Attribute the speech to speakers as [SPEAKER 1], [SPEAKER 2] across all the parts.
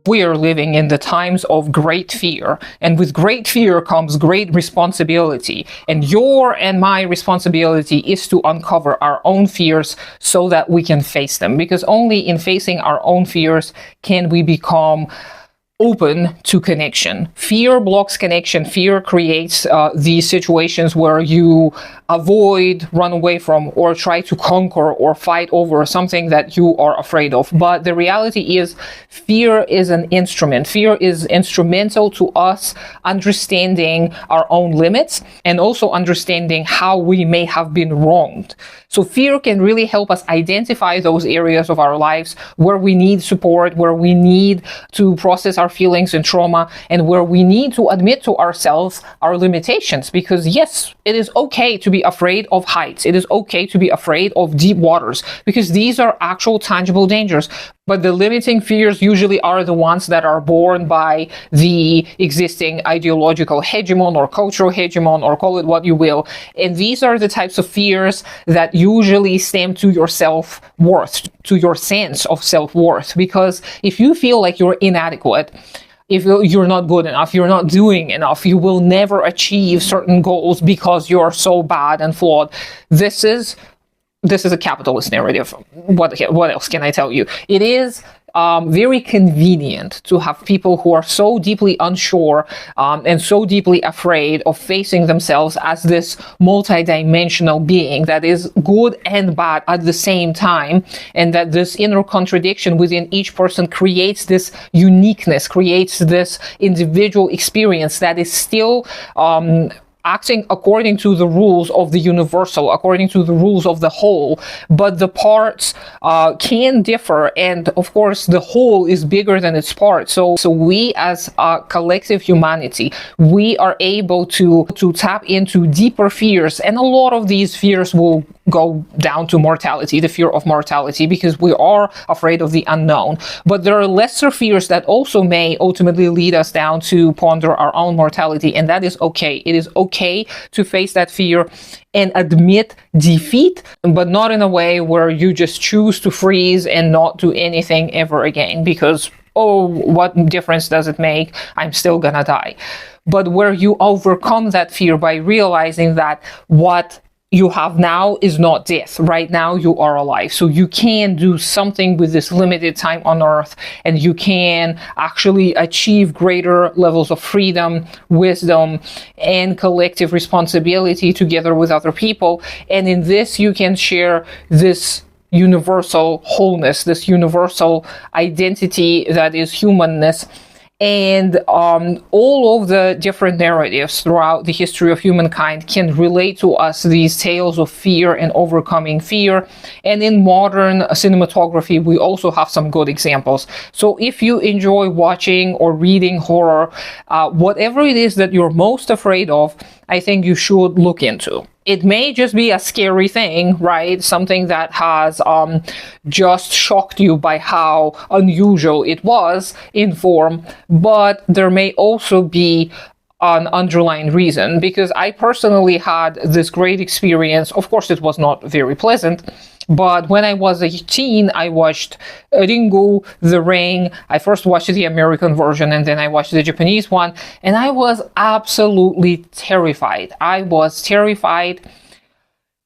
[SPEAKER 1] We are living in the times of great fear, and with great fear comes great responsibility. And your and my responsibility is to uncover our own fears so that we can face them, because only in facing our own fears can we become open to connection. Fear blocks connection. Fear creates these situations where you avoid, run away from, or try to conquer or fight over something that you are afraid of. But the reality is, fear is an instrument. Fear is instrumental to us understanding our own limits and also understanding how we may have been wronged. So fear can really help us identify those areas of our lives where we need support, where we need to process our feelings and trauma, and where we need to admit to ourselves our limitations. Because yes, it is okay to be afraid of heights. It is okay to be afraid of deep waters, because these are actual tangible dangers. But the limiting fears usually are the ones that are born by the existing ideological hegemon or cultural hegemon, or call it what you will. And these are the types of fears that usually stem to your self-worth, to your sense of self-worth. Because if you feel like you're inadequate, if you're not good enough, you're not doing enough, you will never achieve certain goals because you're so bad and flawed. This is a capitalist narrative. What else can I tell you? It is very convenient to have people who are so deeply unsure and so deeply afraid of facing themselves as this multidimensional being that is good and bad at the same time, and that this inner contradiction within each person creates this uniqueness, creates this individual experience that is still acting according to the rules of the universal, according to the rules of the whole, but the parts can differ, and of course the whole is bigger than its parts. So we as a collective humanity, we are able to tap into deeper fears, and a lot of these fears will go down to mortality, the fear of mortality, because we are afraid of the unknown. But there are lesser fears that also may ultimately lead us down to ponder our own mortality, and that is okay. It is okay to face that fear and admit defeat, but not in a way where you just choose to freeze and not do anything ever again because, oh, what difference does it make? I'm still gonna die. But where you overcome that fear by realizing that what you have now is not death. Right now you are alive. So you can do something with this limited time on earth, and you can actually achieve greater levels of freedom, wisdom, and collective responsibility together with other people. And in this, you can share this universal wholeness, this universal identity that is humanness. And all of the different narratives throughout the history of humankind can relate to us these tales of fear and overcoming fear. And in modern cinematography, we also have some good examples. So if you enjoy watching or reading horror, whatever it is that you're most afraid of, I think you should look into. It may just be a scary thing, right? Something that has just shocked you by how unusual it was in form, but there may also be an underlying reason, because I personally had this great experience. Of course, it was not very pleasant, but when I was a teen, I watched Ringu, The Ring. I first watched the American version, and then I watched the Japanese one, and I was absolutely terrified. I was terrified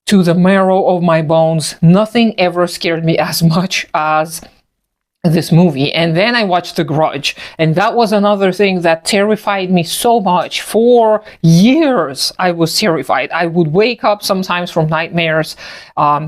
[SPEAKER 1] to the marrow of my bones. Nothing ever scared me as much as this movie. And then I watched The Grudge, and that was another thing that terrified me so much. For years I was terrified. I would wake up sometimes from nightmares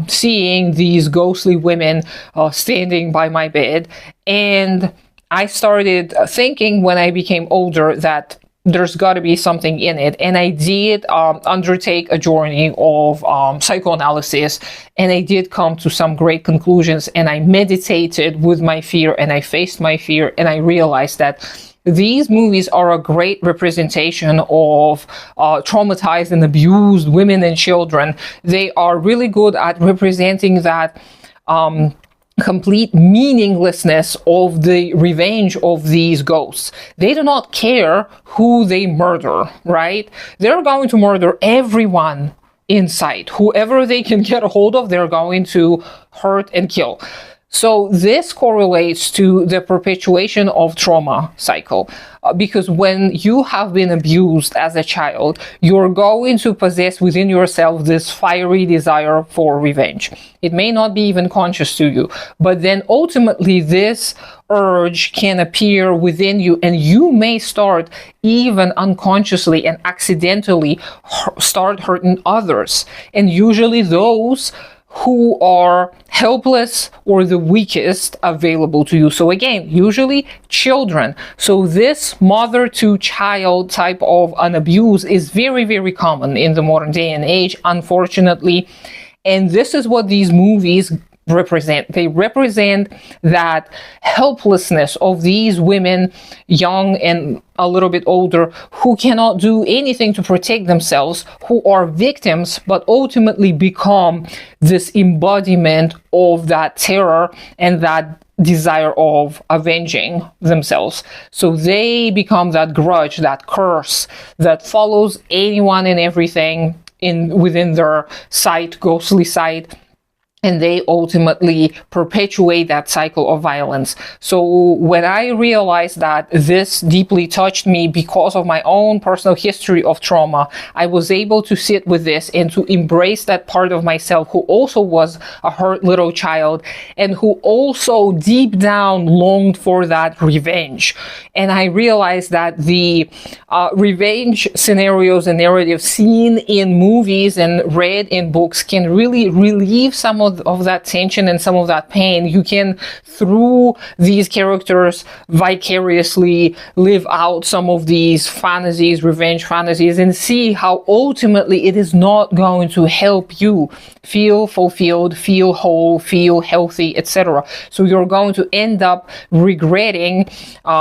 [SPEAKER 1] seeing these ghostly women standing by my bed, and I started thinking when I became older that there's got to be something in it. And I did undertake a journey of psychoanalysis, and I did come to some great conclusions, and I meditated with my fear, and I faced my fear, and I realized that these movies are a great representation of traumatized and abused women and children. They are really good at representing that complete meaninglessness of the revenge of these ghosts. They do not care who they murder, right? They're going to murder everyone in sight. Whoever they can get a hold of, they're going to hurt and kill. So this correlates to the perpetuation of trauma cycle, because when you have been abused as a child, you're going to possess within yourself this fiery desire for revenge. It may not be even conscious to you, but then ultimately this urge can appear within you, and you may start even unconsciously and accidentally start hurting others, and usually those who are helpless or the weakest available to you. So again, usually children. So this mother to child type of an abuse is very, very common in the modern day and age, unfortunately. And this is what these movies represent. They represent that helplessness of these women, young and a little bit older, who cannot do anything to protect themselves, who are victims, but ultimately become this embodiment of that terror and that desire of avenging themselves. So they become that grudge, that curse that follows anyone and everything within their sight, ghostly sight, and they ultimately perpetuate that cycle of violence. So when I realized that this deeply touched me because of my own personal history of trauma, I was able to sit with this and to embrace that part of myself who also was a hurt little child and who also deep down longed for that revenge. And I realized that the revenge scenarios and narratives seen in movies and read in books can really relieve some of that tension and some of that pain. You can, through these characters, vicariously live out some of these fantasies, revenge fantasies, and see how ultimately it is not going to help you feel fulfilled, feel whole, feel healthy, etc. So you're going to end up regretting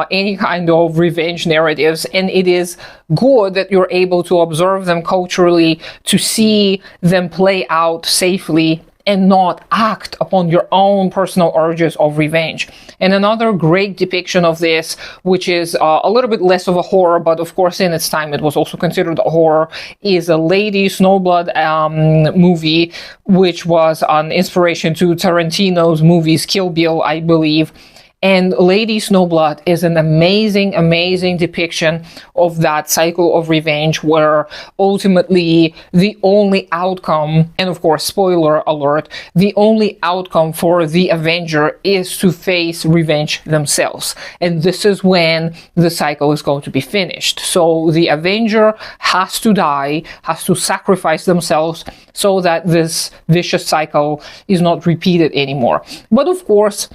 [SPEAKER 1] any kind of revenge narratives, and it is good that you're able to observe them culturally, to see them play out safely and not act upon your own personal urges of revenge. And another great depiction of this, which is a little bit less of a horror, but of course in its time it was also considered a horror, is a Lady Snowblood movie, which was an inspiration to Tarantino's movies Kill Bill, I believe. And Lady Snowblood is an amazing, amazing depiction of that cycle of revenge, where ultimately the only outcome, and of course, spoiler alert, the only outcome for the Avenger is to face revenge themselves. And this is when the cycle is going to be finished. So the Avenger has to die, has to sacrifice themselves so that this vicious cycle is not repeated anymore. But of course,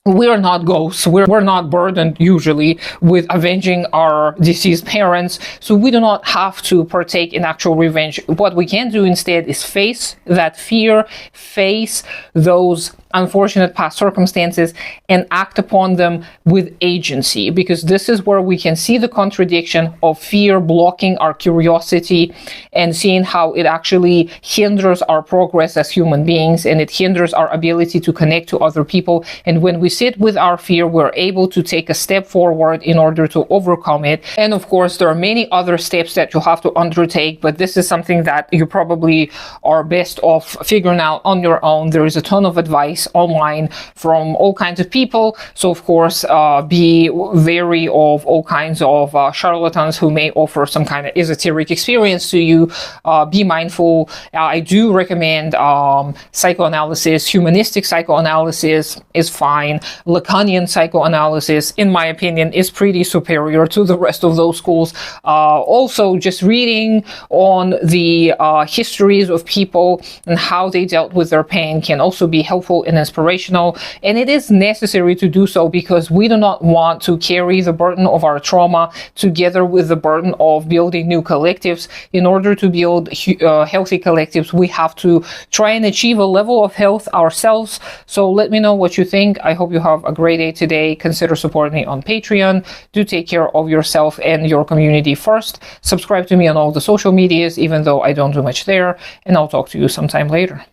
[SPEAKER 1] we're not ghosts. We're not burdened usually with avenging our deceased parents, so we do not have to partake in actual revenge. What we can do instead is face that fear, face those unfortunate past circumstances, and act upon them with agency, because this is where we can see the contradiction of fear blocking our curiosity and seeing how it actually hinders our progress as human beings, and it hinders our ability to connect to other people. And when we sit with our fear, we're able to take a step forward in order to overcome it. And of course, there are many other steps that you have to undertake, but this is something that you probably are best off figuring out on your own. There is a ton of advice online from all kinds of people. So of course, be wary of all kinds of charlatans who may offer some kind of esoteric experience to you. Be mindful. I do recommend psychoanalysis. Humanistic psychoanalysis is fine. Lacanian psychoanalysis, in my opinion, is pretty superior to the rest of those schools. Also, just reading on the histories of people and how they dealt with their pain can also be helpful and inspirational. And it is necessary to do so, because we do not want to carry the burden of our trauma together with the burden of building new collectives. In order to build healthy collectives, we have to try and achieve a level of health ourselves. So let me know what you think. I hope you have a great day today. Consider supporting me on Patreon. Do take care of yourself and your community first. Subscribe to me on all the social medias, even though I don't do much there, and I'll talk to you sometime later.